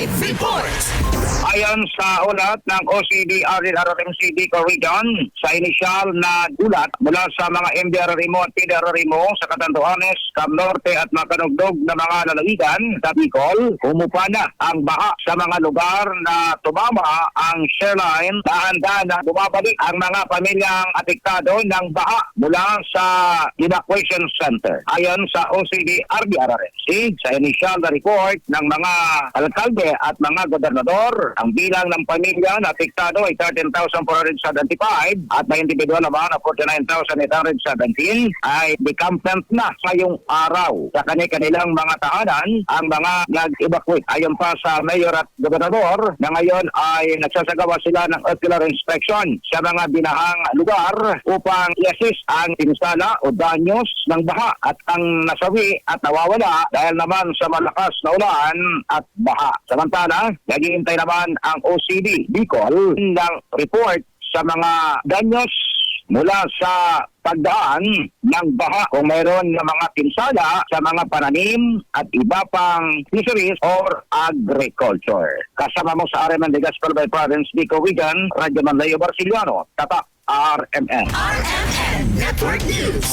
Live Report! Ayon sa ulat ng OCD-RMC Bicol Region, sa inisyal na ulat mula sa mga MDRRMO at PDRRMO sa Catanduanes, Cam Norte at Macanugdog na mga lalawigan sa Bicol, humupa na ang baha sa mga lugar na tumama ang shoreline na handa na bumabalik ang mga pamilyang apektado ng baha mula sa evacuation center. Ayon sa OCD-RMC, sa inisyal na report ng mga alkalde at mga gobernador, ang bilang ng pamilya na apektado ay 13,475 at may individual naman na 49,817 ay decampment na ngayong araw sa kanilang mga tahanan ang mga nag-evacuate. Ayon pa sa mayor at gobernador na ngayon ay nagsasagawa sila ng ocular inspection sa mga binahang lugar upang i-assist ang pinsala o danyos ng baha at ang nasawi at nawawala dahil naman sa malakas na ulan at baha. Samantala, naghihintay naman ang OCD Bicol ng report sa mga danyos mula sa pagdaan ng baha kung mayroon ng mga pinsala sa mga pananim at iba pang fisheries or agriculture. Kasama mo sa RMN Legazpi by Province Bicol Region, Radyo Manlayo Barciliano, Tatak RMN. RMN Network News.